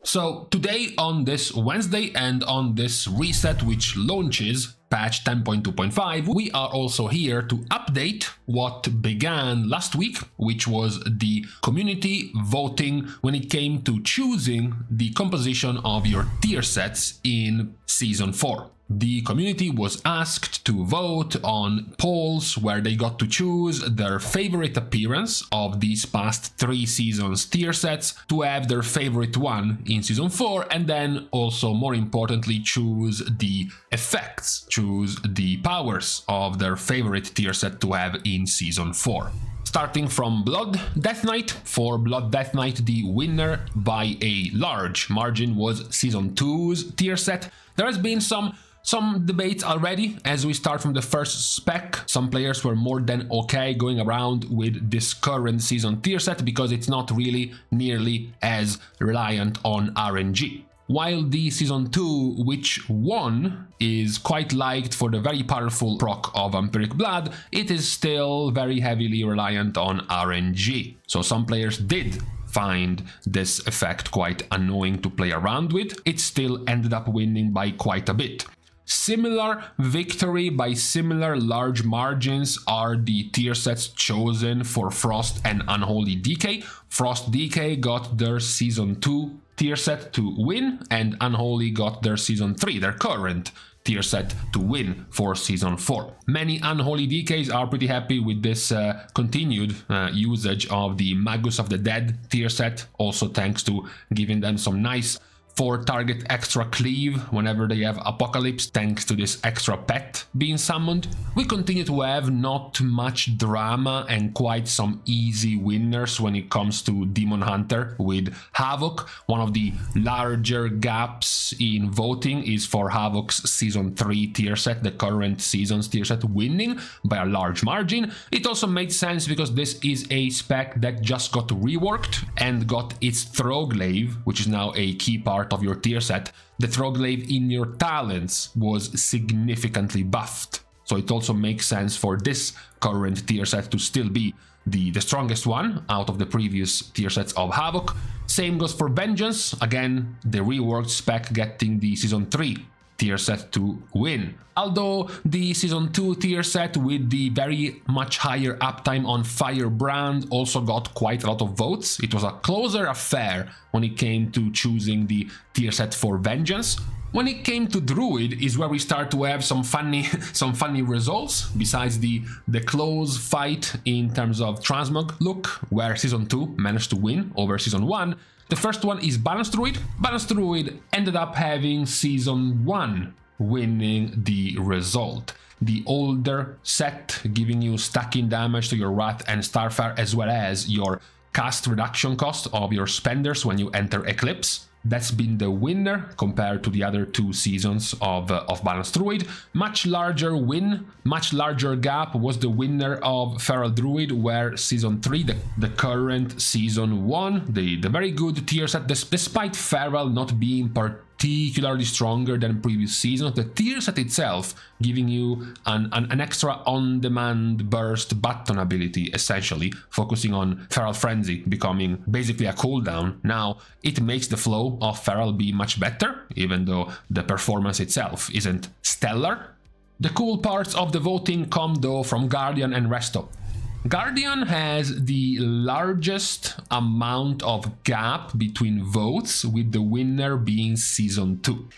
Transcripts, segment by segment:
So today on this Wednesday and on this reset which launches patch 10.2.5, we are also here to update what began last week, which was the community voting when it came to choosing the composition of your tier sets in Season 4. The community was asked to vote on polls where they got to choose their favorite appearance of these past 3 seasons tier sets, to have their favorite one in Season 4, and then also, more importantly, choose the effects, choose the powers of their favorite tier set to have in Season 4. Starting from Blood Death Knight. For Blood Death Knight, the winner by a large margin was Season 2's tier set. There has been some debates already as we start from the first spec. Some players were more than okay going around with this current season tier set because it's not really nearly as reliant on RNG. While the Season 2, which won, is quite liked for the very powerful proc of Vampiric Blood, it is still very heavily reliant on RNG. So some players did find this effect quite annoying to play around with. It still ended up winning by quite a bit. Similar victory by similar large margins are the tier sets chosen for Frost and Unholy DK. Frost DK got their Season 2 tier set to win, and Unholy got their Season 3, their current tier set, to win for Season 4. Many Unholy DKs are pretty happy with this continued usage of the Magus of the Dead tier set, also thanks to giving them some nice 4-target extra cleave whenever they have Apocalypse, thanks to this extra pet being summoned. We continue to have not much drama and quite some easy winners when it comes to Demon Hunter with Havoc. One of the larger gaps in voting is for Havoc's Season 3 tier set, the current season's tier set, winning by a large margin. It also made sense because this is a spec that just got reworked and got its Throglaive, which is now a key part of your tier set. The Throglaive in your talents was significantly buffed, so it also makes sense for this current tier set to still be the strongest one out of the previous tier sets of Havoc. Same goes for Vengeance, again the reworked spec getting the Season 3 tier set to win. Although the Season 2 tier set with the very much higher uptime on Firebrand also got quite a lot of votes. It was a closer affair when it came to choosing the tier set for Vengeance. When it came to Druid is where we start to have some funny results, besides the close fight in terms of Transmog look, where Season 2 managed to win over Season 1. The first one is Balance Druid. Balance Druid ended up having Season 1 winning the result. The older set giving you stacking damage to your Wrath and Starfire, as well as your cast reduction cost of your spenders when you enter Eclipse. That's been the winner compared to the other 2 seasons of Balance Druid. Much larger win, much larger gap was the winner of Feral Druid, where Season 3, the current Season 1, the very good tier set, despite Feral not being particularly stronger than previous seasons, the tier set itself giving you an extra on-demand burst button ability, essentially focusing on Feral Frenzy becoming basically a cooldown. Now it makes the flow of Feral be much better, even though the performance itself isn't stellar. The cool parts of the voting come though from Guardian and Resto. Guardian has the largest amount of gap between votes, with the winner being Season 2.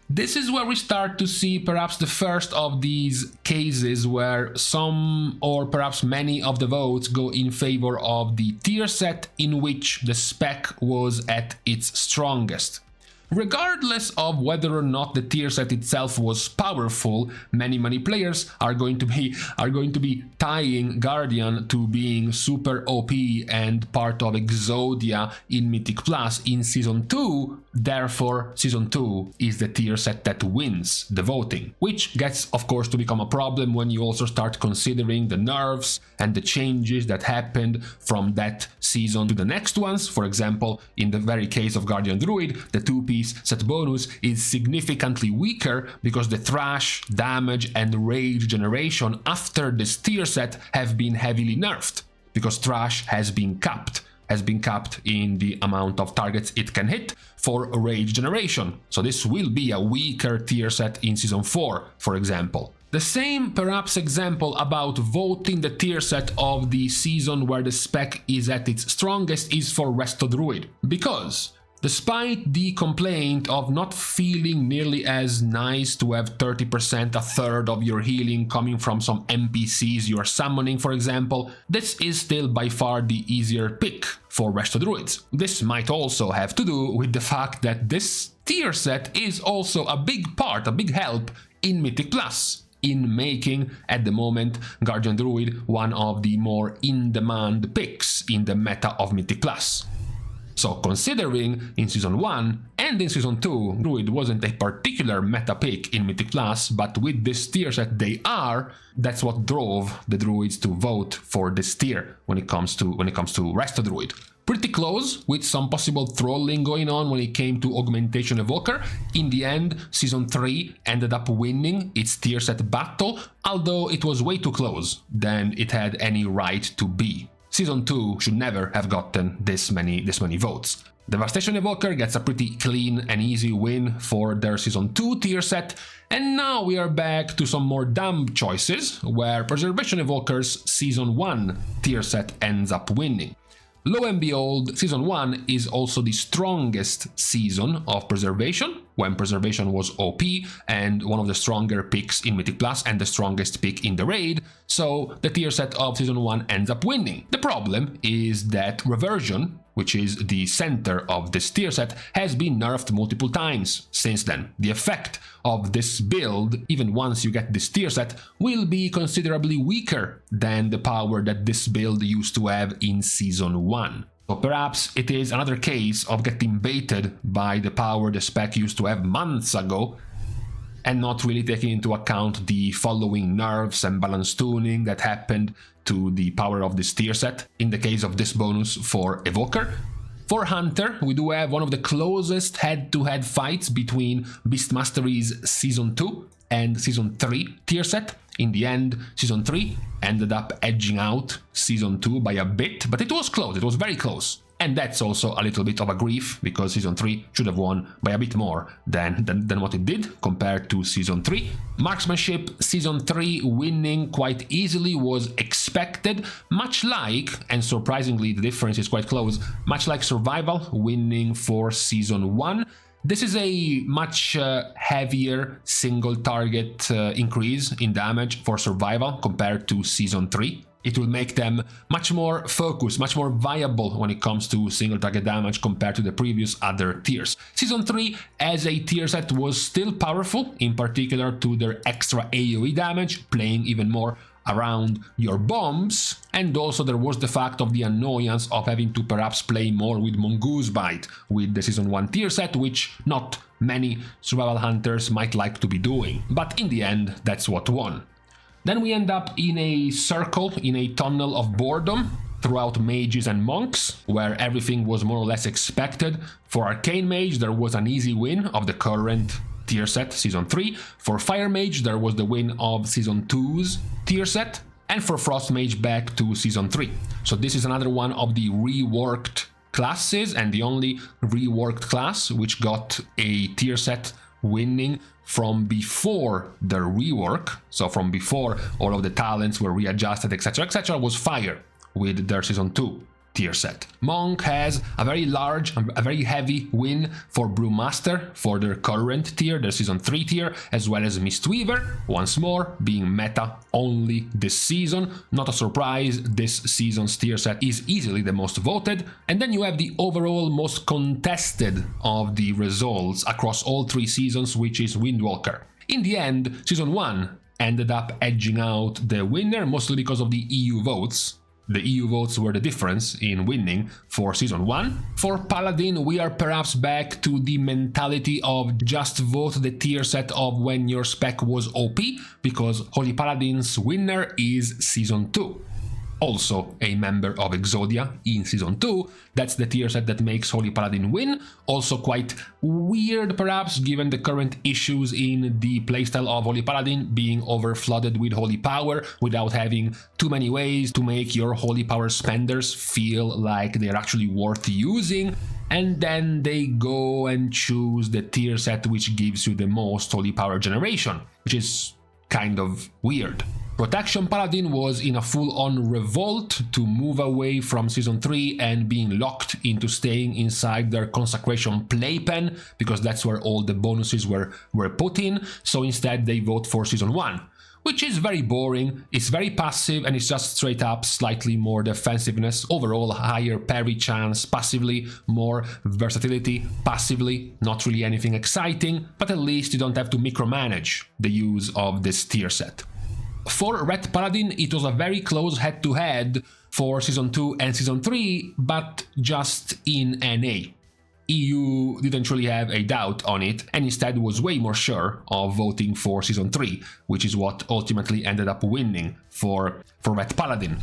This is where we start to see perhaps the first of these cases where some or perhaps many of the votes go in favor of the tier set in which the spec was at its strongest. Regardless of whether or not the tier set itself was powerful, many players are going to be tying Guardian to being super OP and part of Exodia in Mythic Plus in Season 2. Therefore, Season 2 is the tier set that wins the voting, which gets, of course, to become a problem when you also start considering the nerfs and the changes that happened from that season to the next ones. For example, in the very case of Guardian Druid, the 2-piece set bonus is significantly weaker because the thrash, damage and rage generation after this tier set have been heavily nerfed, because thrash has been capped has been capped in the amount of targets it can hit for rage generation. So this will be a weaker tier set in Season 4, for example. The same perhaps example about voting the tier set of the season where the spec is at its strongest is for Resto Druid, because despite the complaint of not feeling nearly as nice to have 30%, a third of your healing coming from some NPCs you are summoning, for example, this is still by far the easier pick for Resto Druids. This might also have to do with the fact that this tier set is also a big part, a big help in Mythic Plus, in making, at the moment, Guardian Druid one of the more in-demand picks in the meta of Mythic Plus. So considering in Season 1 and in Season 2, Druid wasn't a particular meta pick in Mythic Plus, but with this tier set they are, that's what drove the Druids to vote for this tier when it comes to Resto Druid. Pretty close, with some possible trolling going on when it came to Augmentation Evoker. In the end, Season 3 ended up winning its tier set battle, although it was way too close than it had any right to be. Season 2 should never have gotten this many votes. Devastation Evoker gets a pretty clean and easy win for their Season 2 tier set, and now we are back to some more dumb choices, where Preservation Evoker's Season 1 tier set ends up winning. Lo and behold, Season 1 is also the strongest season of Preservation, when Preservation was OP and one of the stronger picks in Mythic Plus and the strongest pick in the raid, so the tier set of Season 1 ends up winning. The problem is that Reversion, which is the center of this tier set, has been nerfed multiple times since then. The effect of this build, even once you get this tier set, will be considerably weaker than the power that this build used to have in Season 1. So perhaps it is another case of getting baited by the power the spec used to have months ago, and not really taking into account the following nerfs and balance tuning that happened to the power of this tier set, in the case of this bonus for Evoker. For Hunter, we do have one of the closest head-to-head fights between Beastmastery's Season 2 and Season 3 tier set. In the end, Season 3 ended up edging out Season 2 by a bit, but it was close, it was very close. And that's also a little bit of a grief, because Season 3 should have won by a bit more than what it did compared to Season 3. Marksmanship, Season 3 winning quite easily was expected, much like, and surprisingly the difference is quite close, much like Survival winning for Season 1. This is a much heavier single target increase in damage for Survival compared to Season 3. It will make them much more focused, much more viable when it comes to single target damage compared to the previous other tiers. Season 3 as a tier set was still powerful, in particular to their extra AoE damage, playing even more around your bombs, and also there was the fact of the annoyance of having to perhaps play more with Mongoose Bite with the Season 1 tier set, which not many survival hunters might like to be doing, but in the end that's what won. Then we end up in a circle, in a tunnel of boredom throughout mages and monks, where everything was more or less expected. For Arcane Mage there was an easy win of the current tier set, Season 3. For Fire Mage there was the win of Season 2's tier set, and for Frost Mage back to Season 3. So this is another one of the reworked classes, and the only reworked class which got a tier set winning from before the rework, so from before all of the talents were readjusted, etc., was Fire with their Season 2 tier set. Monk has a very large, a very heavy win for Brewmaster for their current tier, their Season 3 tier, as well as Mistweaver, once more being meta only this season. Not a surprise, this season's tier set is easily the most voted. And then you have the overall most contested of the results across all 3 seasons, which is Windwalker. In the end, Season 1 ended up edging out the winner, mostly because of the EU votes. The EU votes were the difference in winning for Season 1. For Paladin, we are perhaps back to the mentality of just vote the tier set of when your spec was OP, because Holy Paladin's winner is Season 2. also a member of Exodia in Season 2. That's the tier set that makes Holy Paladin win. Also quite weird perhaps, given the current issues in the playstyle of Holy Paladin, being overflooded with Holy Power without having too many ways to make your Holy Power spenders feel like they're actually worth using. And then they go and choose the tier set which gives you the most Holy Power generation, which is kind of weird. Protection Paladin was in a full-on revolt to move away from Season 3 and being locked into staying inside their Consecration playpen, because that's where all the bonuses were put in, so instead they vote for Season 1. Which is very boring, it's very passive, and it's just straight up slightly more defensiveness, overall higher parry chance, passively more versatility, passively not really anything exciting, but at least you don't have to micromanage the use of this tier set. For Red Paladin, it was a very close head-to-head for Season 2 and Season 3, but just in NA. EU didn't really have a doubt on it, and instead was way more sure of voting for Season 3, which is what ultimately ended up winning for Red Paladin.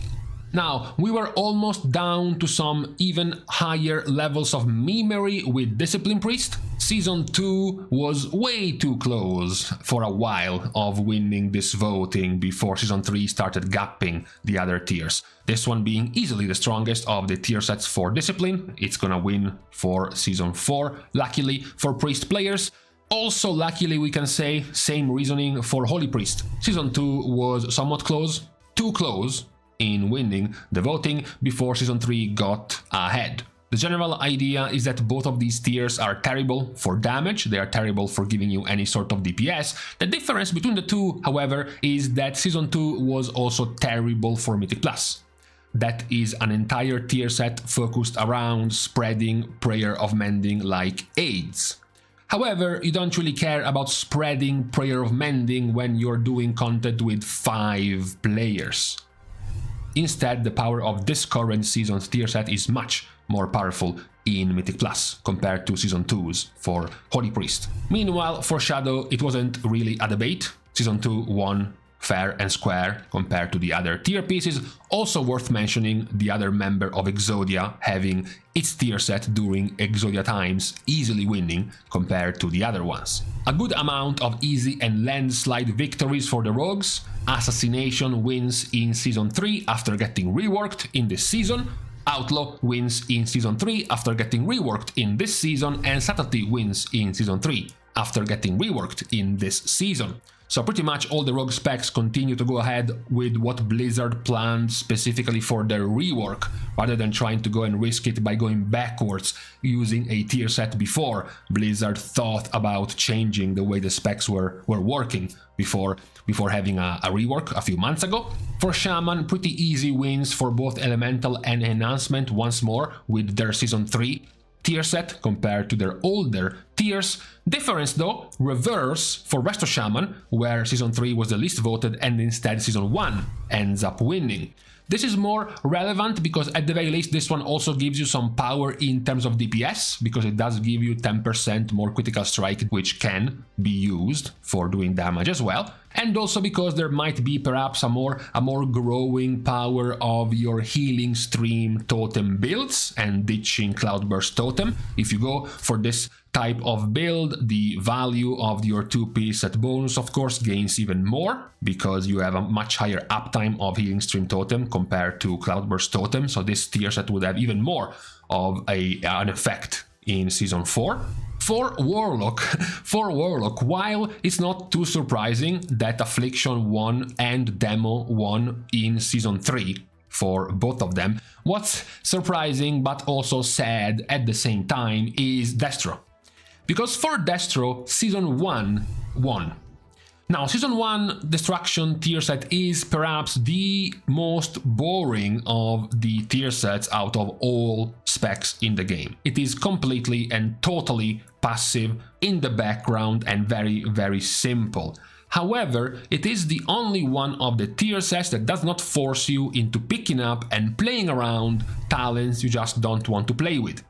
Now, we were almost down to some even higher levels of memery with Discipline Priest. Season 2 was way too close for a while of winning this voting before Season 3 started gapping the other tiers. This one being easily the strongest of the tier sets for Discipline. It's gonna win for Season 4, luckily for Priest players. Also, luckily we can say, same reasoning for Holy Priest. Season 2 was somewhat close, too close, in winning the voting before Season 3 got ahead. The general idea is that both of these tiers are terrible for damage, they are terrible for giving you any sort of DPS. The difference between the two, however, is that Season 2 was also terrible for Mythic Plus. That is an entire tier set focused around spreading Prayer of Mending like AIDS. However, you don't really care about spreading Prayer of Mending when you're doing content with 5 players. Instead, the power of this current season's tier set is much more powerful in Mythic Plus compared to Season 2's for Holy Priest. Meanwhile, for Shadow, it wasn't really a debate. Season 2 won fair and square compared to the other tier pieces. Also worth mentioning the other member of Exodia having its tier set during Exodia times, easily winning compared to the other ones. A good amount of easy and landslide victories for the rogues. Assassination wins in Season 3 after getting reworked in this season. Outlaw wins in Season 3 after getting reworked in this season, and Subtlety wins in Season 3 after getting reworked in this season. So pretty much all the rogue specs continue to go ahead with what Blizzard planned specifically for their rework, rather than trying to go and risk it by going backwards using a tier set before Blizzard thought about changing the way the specs were working before having a rework a few months ago. For Shaman, pretty easy wins for both Elemental and Enhancement once more with their Season 3 tier set compared to their older tiers. Difference though, reverse for Resto Shaman, where Season 3 was the least voted and instead Season 1 ends up winning. This is more relevant because at the very least this one also gives you some power in terms of DPS, because it does give you 10% more critical strike, which can be used for doing damage as well. And also because there might be perhaps a more growing power of your healing stream totem builds and ditching Cloudburst totem. If you go for this type of build, the value of your 2-piece set bonus of course gains even more, because you have a much higher uptime of healing stream totem compared to Cloudburst totem, so this tier set would have even more of an effect in Season 4. For Warlock, while it's not too surprising that Affliction won and Demo won in Season 3 for both of them, what's surprising but also sad at the same time is Destro. Because for Destro, Season 1 won. Now, Season 1 Destruction tier set is perhaps the most boring of the tier sets out of all specs in the game. It is completely and totally passive, in the background, and very, very simple. However, it is the only one of the tier sets that does not force you into picking up and playing around talents you just don't want to play with.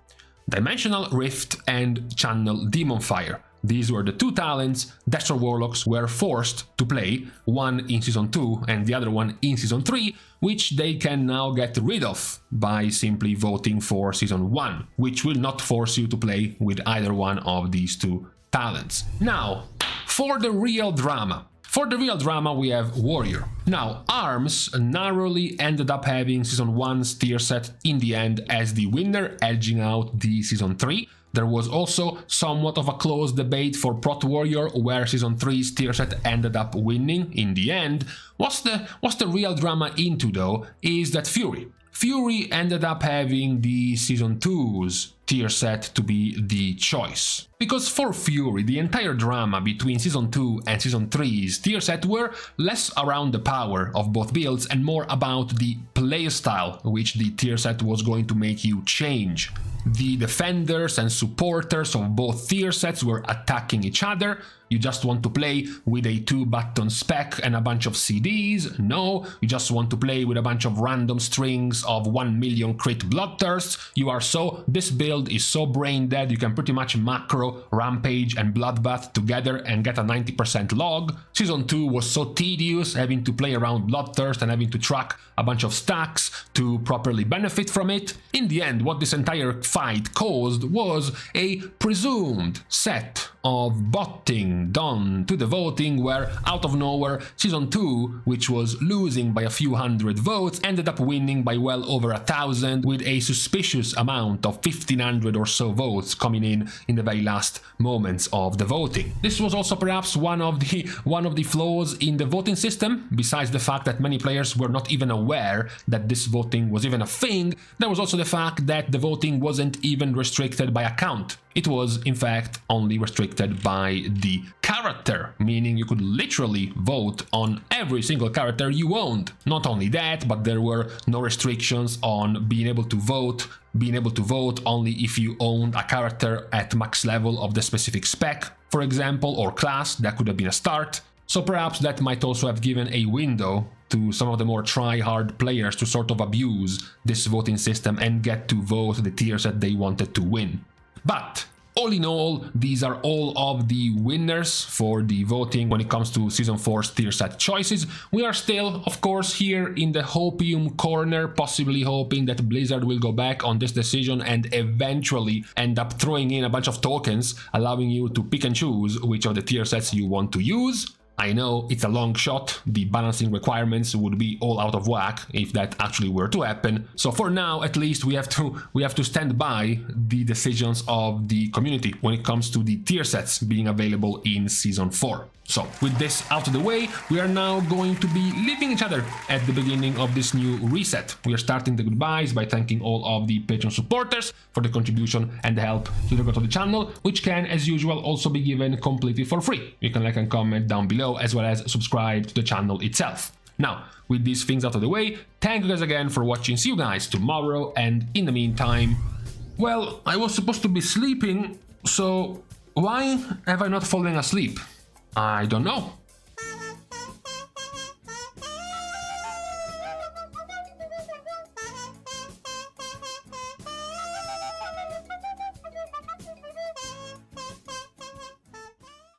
Dimensional Rift and Channel Demon Fire. These were the two talents Destro Warlocks were forced to play, one in Season 2 and the other one in Season 3, which they can now get rid of by simply voting for Season 1, which will not force you to play with either one of these two talents. Now, for the real drama. For the real drama, we have Warrior. Now, Arms narrowly ended up having Season 1's tier set in the end as the winner, edging out the Season 3. There was also somewhat of a close debate for Prot Warrior, where Season 3's tier set ended up winning in the end. What's the real drama into, though, is that Fury ended up having the Season 2's tier set to be the choice. Because for Fury, the entire drama between Season 2 and Season 3's tier set were less around the power of both builds and more about the playstyle which the tier set was going to make you change. The defenders and supporters of both tier sets were attacking each other. You just want to play with a 2-button spec and a bunch of CDs? No, you just want to play with a bunch of random strings of 1 million crit bloodthirsts. This build is so brain dead you can pretty much macro, rampage and bloodbath together and get a 90% log. Season 2 was so tedious, having to play around bloodthirst and having to track a bunch of stacks to properly benefit from it. In the end, what this entire fight caused was a presumed set of botting done to the voting, where out of nowhere Season 2, which was losing by a few hundred votes, ended up winning by well over 1,000, with a suspicious amount of 1,500 or so votes coming in the very last moments of the voting. This was also perhaps one of the flaws in the voting system. Besides the fact that many players were not even aware that this voting was even a thing, there was also the fact that the voting wasn't even restricted by account. It was, in fact, only restricted by the character, meaning you could literally vote on every single character you owned. Not only that, but there were no restrictions on being able to vote only if you owned a character at max level of the specific spec, for example, or class. That could have been a start. So perhaps that might also have given a window to some of the more try-hard players to sort of abuse this voting system and get to vote the tiers that they wanted to win. But all in all, these are all of the winners for the voting when it comes to Season 4's tier set choices. We are still, of course, here in the hopium corner, possibly hoping that Blizzard will go back on this decision and eventually end up throwing in a bunch of tokens, allowing you to pick and choose which of the tier sets you want to use. I know it's a long shot, the balancing requirements would be all out of whack if that actually were to happen, so for now at least we have to stand by the decisions of the community when it comes to the tier sets being available in Season 4. So, with this out of the way, we are now going to be leaving each other at the beginning of this new reset. We are starting the goodbyes by thanking all of the Patreon supporters for the contribution and the help to the growth of the channel, which can, as usual, also be given completely for free. You can like and comment down below, as well as subscribe to the channel itself. Now, with these things out of the way, thank you guys again for watching. See you guys tomorrow, and in the meantime, well, I was supposed to be sleeping, so why have I not fallen asleep? I don't know.